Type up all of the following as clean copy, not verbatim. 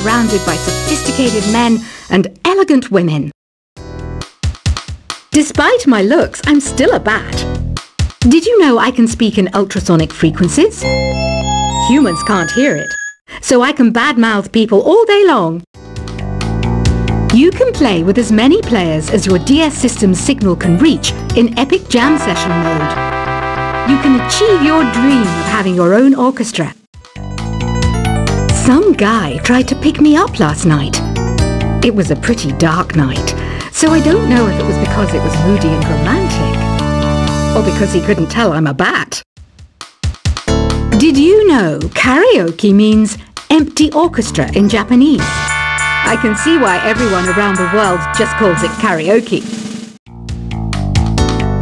surrounded by sophisticated men and elegant women. Despite my looks, I'm still a bat. Did you know I can speak in ultrasonic frequencies? Humans can't hear it, so I can badmouth people all day long. You can play with as many players as your DS system's signal can reach in Epic Jam Session mode. You can achieve your dream of having your own orchestra. Some guy tried to pick me up last night. It was a pretty dark night, so I don't know if it was because it was moody and romantic, or because he couldn't tell I'm a bat. Did you know karaoke means empty orchestra in Japanese? I can see why everyone around the world just calls it karaoke.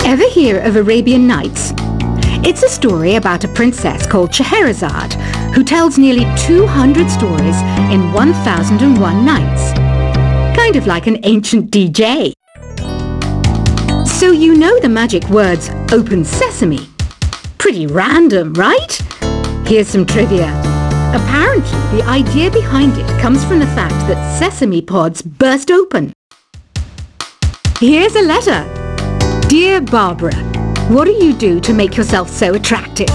Ever hear of Arabian Nights? It's a story about a princess called Scheherazade who tells nearly 200 stories in 1001 nights. Kind of like an ancient DJ. So you know the magic words "Open Sesame"? Pretty random, right? Here's some trivia. Apparently, the idea behind it comes from the fact that sesame pods burst open. Here's a letter. Dear Barbara, what do you do to make yourself so attractive?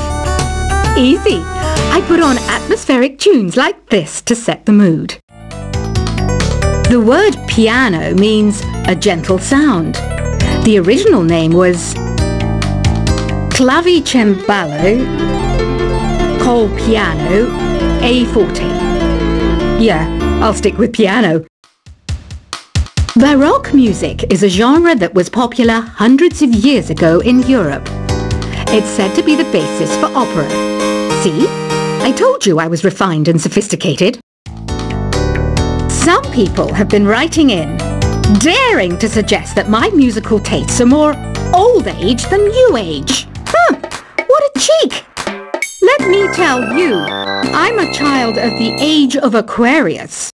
Easy. I put on atmospheric tunes like this to set the mood. The word piano means a gentle sound. The original name was clavicembalo col piano a forte. Yeah, I'll stick with piano. Baroque music is a genre that was popular hundreds of years ago in Europe. It's said to be the basis for opera. See? I told you I was refined and sophisticated. Some people have been writing in, daring to suggest that my musical tastes are more old age than new age. Huh, what a cheek! Let me tell you, I'm a child of the age of Aquarius.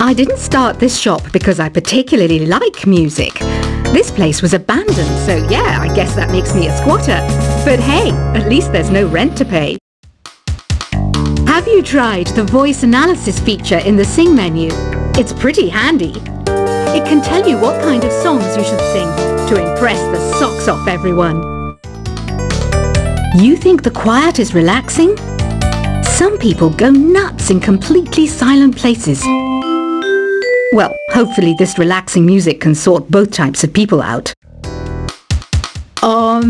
I didn't start this shop because I particularly like music. This place was abandoned, so yeah, I guess that makes me a squatter. But hey, at least there's no rent to pay. Have you tried the voice analysis feature in the Sing menu? It's pretty handy. It can tell you what kind of songs you should sing to impress the socks off everyone. You think the quiet is relaxing? Some people go nuts in completely silent places. Well, hopefully this relaxing music can sort both types of people out. Oh,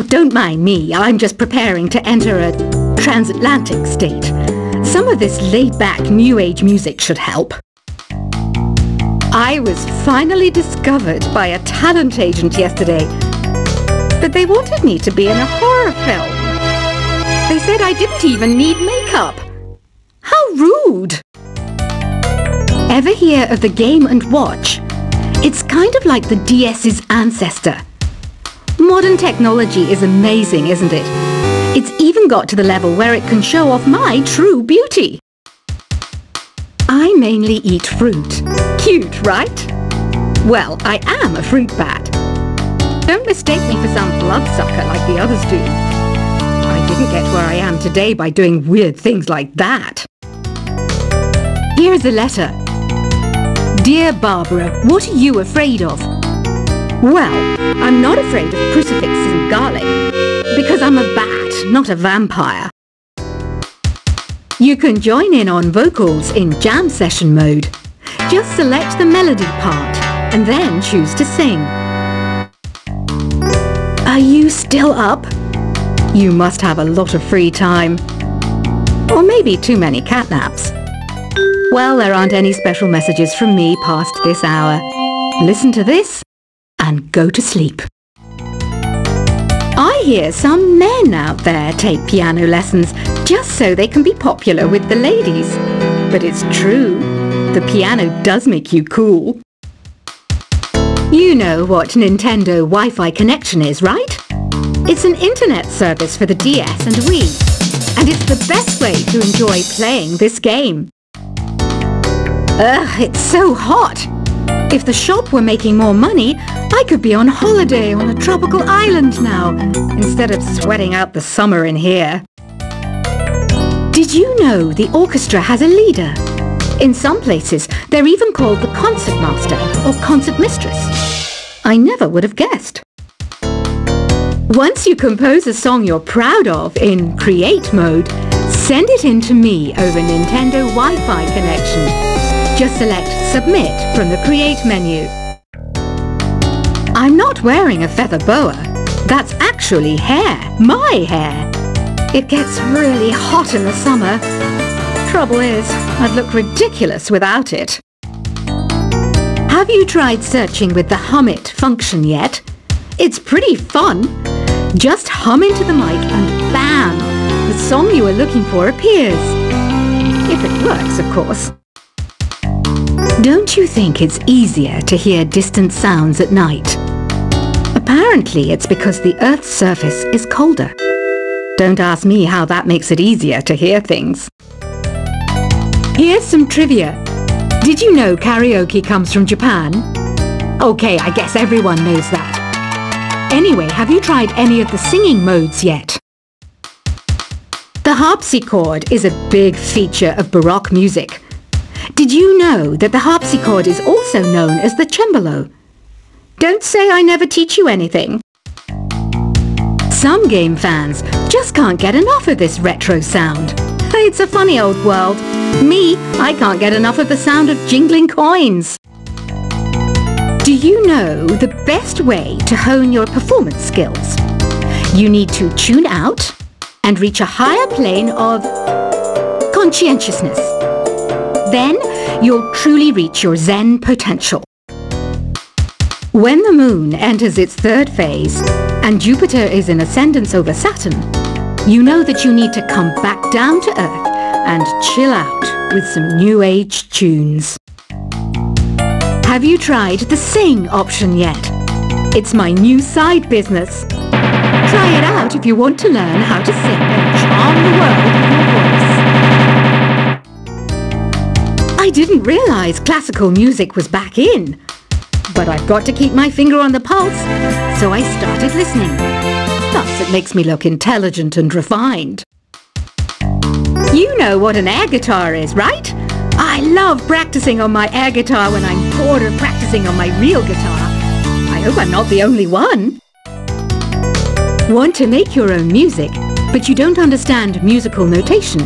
don't mind me, I'm just preparing to enter a transatlantic state. Some of this laid-back New Age music should help. I was finally discovered by a talent agent yesterday, but they wanted me to be in a horror film. They said I didn't even need makeup. How rude! Ever hear of the Game & Watch? It's kind of like the DS's ancestor. Modern technology is amazing, isn't it? It's even got to the level where it can show off my true beauty. I mainly eat fruit. Cute, right? Well, I am a fruit bat. Don't mistake me for some bloodsucker like the others do. I didn't get where I am today by doing weird things like that. Here's a letter. Dear Barbara, what are you afraid of? Well, I'm not afraid of crucifixes and garlic, because I'm a bat, not a vampire. You can join in on vocals in jam session mode. Just select the melody part, and then choose to sing. Are you still up? You must have a lot of free time. Or maybe too many catnaps. Well, there aren't any special messages from me past this hour. Listen to this and go to sleep. I hear some men out there take piano lessons just so they can be popular with the ladies. But it's true, the piano does make you cool. You know what Nintendo Wi-Fi connection is, right? It's an internet service for the DS and Wii, and it's the best way to enjoy playing this game. Ugh, it's so hot! If the shop were making more money, I could be on holiday on a tropical island now, instead of sweating out the summer in here. Did you know the orchestra has a leader? In some places, they're even called the concertmaster or concertmistress. I never would have guessed. Once you compose a song you're proud of in Create mode, send it in to me over Nintendo Wi-Fi connection. Just select Submit from the Create menu. I'm not wearing a feather boa. That's actually hair, my hair. It gets really hot in the summer. Trouble is, I'd look ridiculous without it. Have you tried searching with the Hum It function yet? It's pretty fun. Just hum into the mic and bam! The song you were looking for appears. If it works, of course. Don't you think it's easier to hear distant sounds at night? Apparently it's because the Earth's surface is colder. Don't ask me how that makes it easier to hear things. Here's some trivia. Did you know karaoke comes from Japan? Okay, I guess everyone knows that. Anyway, have you tried any of the singing modes yet? The harpsichord is a big feature of Baroque music. Did you know that the harpsichord is also known as the cembalo? Don't say I never teach you anything. Some game fans just can't get enough of this retro sound. It's a funny old world. Me, I can't get enough of the sound of jingling coins. Do you know the best way to hone your performance skills? You need to tune out and reach a higher plane of conscientiousness. Then you'll truly reach your Zen potential. When the moon enters its third phase and Jupiter is in ascendance over Saturn, you know that you need to come back down to Earth and chill out with some new age tunes. Have you tried the Sing option yet? It's my new side business. Try it out if you want to learn how to sing and charm the world with your voice. I didn't realize classical music was back in. But I've got to keep my finger on the pulse, so I started listening. Thus, it makes me look intelligent and refined. You know what an air guitar is, right? I love practicing on my air guitar when I'm bored of practicing on my real guitar. I hope I'm not the only one. Want to make your own music, but you don't understand musical notation?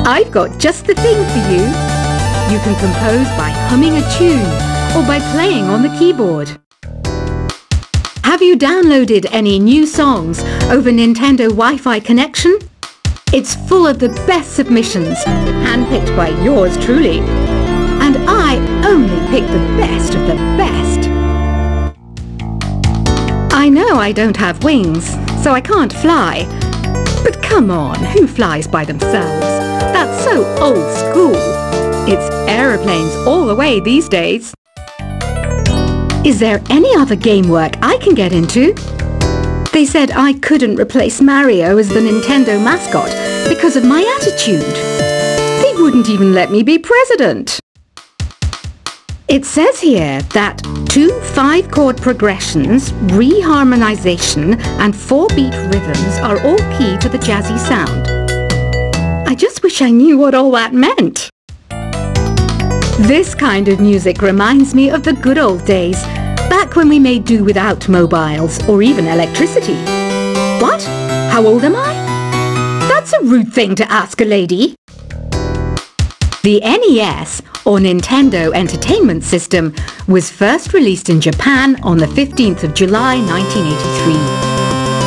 I've got just the thing for you. You can compose by humming a tune or by playing on the keyboard. Have you downloaded any new songs over Nintendo Wi-Fi connection? It's full of the best submissions, handpicked by yours truly. And I only pick the best of the best. I know I don't have wings, so I can't fly. But come on, who flies by themselves? That's so old school. It's aeroplanes all the way these days. Is there any other game work I can get into? They said I couldn't replace Mario as the Nintendo mascot because of my attitude. They wouldn't even let me be president. It says here that 2 5-chord progressions, reharmonization and 4-beat rhythms are all key to the jazzy sound. I just wish I knew what all that meant. This kind of music reminds me of the good old days, back when we made do without mobiles or even electricity. What? How old am I? That's a rude thing to ask a lady. The NES, or Nintendo Entertainment System, was first released in Japan on the 15th of July 1983.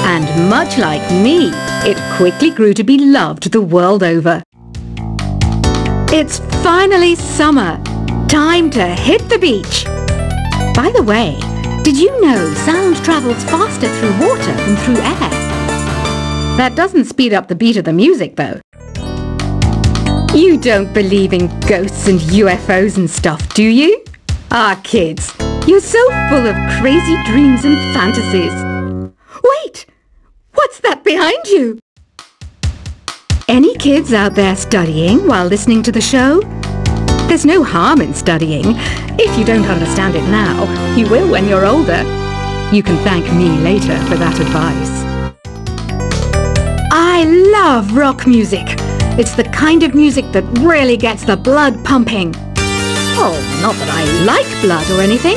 And much like me, it quickly grew to be loved the world over. It's finally summer. Time to hit the beach. By the way, did you know sound travels faster through water than through air? That doesn't speed up the beat of the music, though. You don't believe in ghosts and UFOs and stuff, do you? Ah, kids, you're so full of crazy dreams and fantasies. Wait! What's that behind you? Any kids out there studying while listening to the show? There's no harm in studying. If you don't understand it now, you will when you're older. You can thank me later for that advice. I love rock music. It's the kind of music that really gets the blood pumping. Oh, not that I like blood or anything.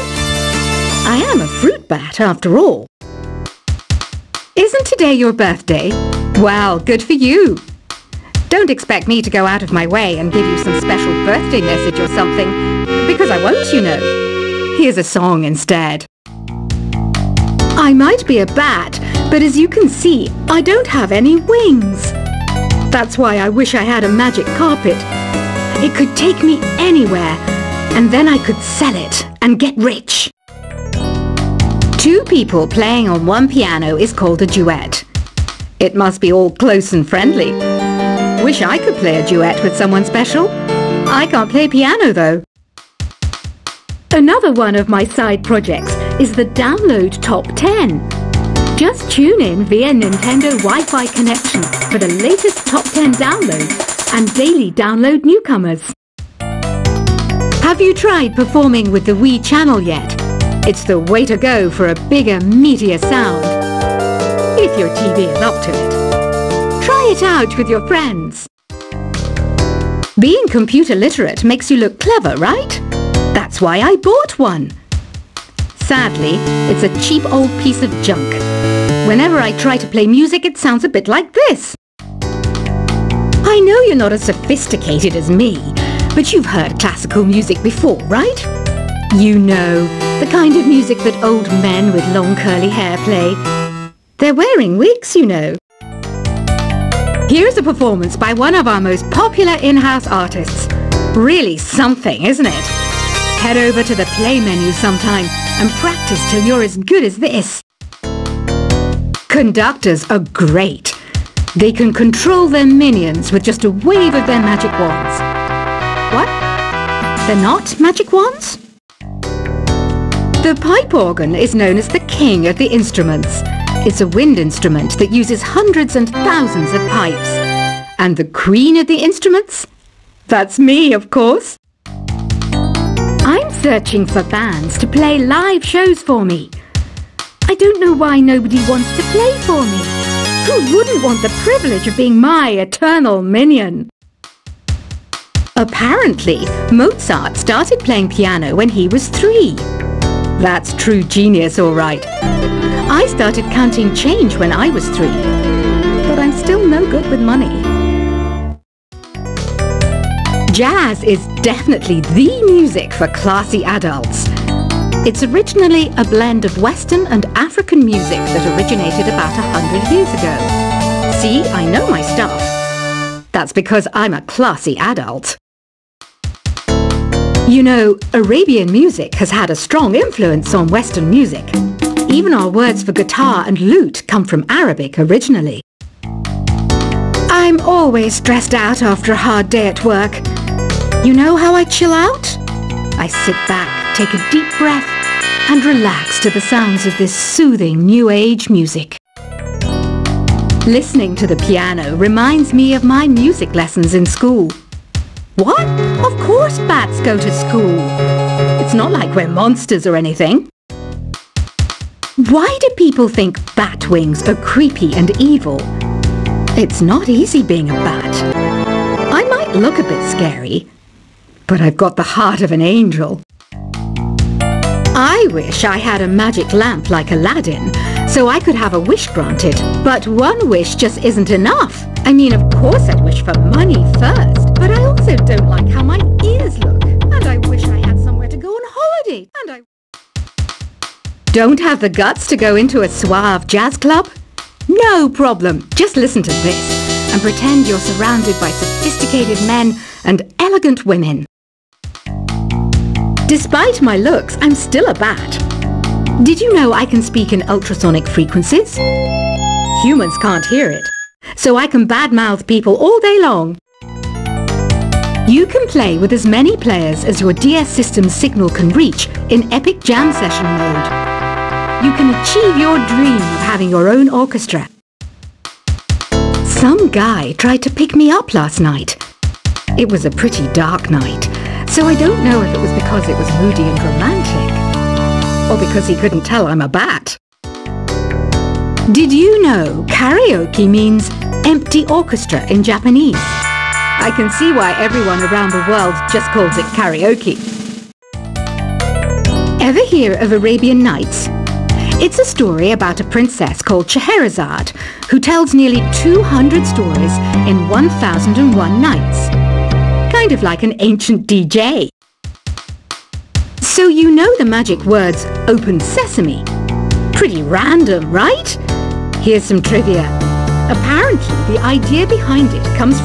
I am a fruit bat after all. Isn't today your birthday? Well, good for you. Don't expect me to go out of my way and give you some special birthday message or something, because I won't, you know. Here's a song instead. I might be a bat, but as you can see, I don't have any wings. That's why I wish I had a magic carpet. It could take me anywhere, and then I could sell it and get rich. Two people playing on one piano is called a duet. It must be all close and friendly. Wish I could play a duet with someone special. I can't play piano though. Another one of my side projects is the Download Top 10. Just tune in via Nintendo Wi-Fi connection for the latest Top 10 downloads and daily download newcomers. Have you tried performing with the Wii channel yet? It's the way to go for a bigger, meatier sound. If your TV is up to it. Try it out with your friends. Being computer literate makes you look clever, right? That's why I bought one. Sadly, it's a cheap old piece of junk. Whenever I try to play music, it sounds a bit like this. I know you're not as sophisticated as me, but you've heard classical music before, right? You know, the kind of music that old men with long curly hair play. They're wearing wigs, you know. Here's a performance by one of our most popular in-house artists. Really something, isn't it? Head over to the play menu sometime and practice till you're as good as this. Conductors are great. They can control their minions with just a wave of their magic wands. What? They're not magic wands? The pipe organ is known as the king of the instruments. It's a wind instrument that uses hundreds and thousands of pipes. And the queen of the instruments? That's me, of course. I'm searching for bands to play live shows for me. I don't know why nobody wants to play for me. Who wouldn't want the privilege of being my eternal minion? Apparently, Mozart started playing piano when he was 3. That's true genius, all right. I started counting change when I was 3, but I'm still no good with money. Jazz is definitely the music for classy adults. It's originally a blend of Western and African music that originated about 100 years ago. See, I know my stuff. That's because I'm a classy adult. You know, Arabian music has had a strong influence on Western music. Even our words for guitar and lute come from Arabic originally. I'm always stressed out after a hard day at work. You know how I chill out? I sit back, take a deep breath, and relax to the sounds of this soothing New Age music. Listening to the piano reminds me of my music lessons in school. What? Of course bats go to school. It's not like we're monsters or anything. Why do people think bat wings are creepy and evil? It's not easy being a bat. I might look a bit scary, but I've got the heart of an angel. I wish I had a magic lamp like Aladdin, so I could have a wish granted. But one wish just isn't enough. I mean, of course I'd wish for money first, but I also don't like how my ears look. And I wish I had somewhere to go on holiday. And I don't have the guts to go into a suave jazz club? No problem. Just listen to this and pretend you're surrounded by sophisticated men and elegant women. Despite my looks, I'm still a bat. Did you know I can speak in ultrasonic frequencies? Humans can't hear it, so I can badmouth people all day long. You can play with as many players as your DS system's signal can reach in epic jam session mode. You can achieve your dream of having your own orchestra. Some guy tried to pick me up last night. It was a pretty dark night, so I don't know if it was because it was moody and romantic, or because he couldn't tell I'm a bat. Did you know karaoke means empty orchestra in Japanese? I can see why everyone around the world just calls it karaoke. Ever hear of Arabian Nights? It's a story about a princess called Scheherazade who tells nearly 200 stories in 1001 nights. Kind of like an ancient DJ. So you know the magic words "Open Sesame"? Pretty random, right? Here's some trivia. Apparently, the idea behind it comes from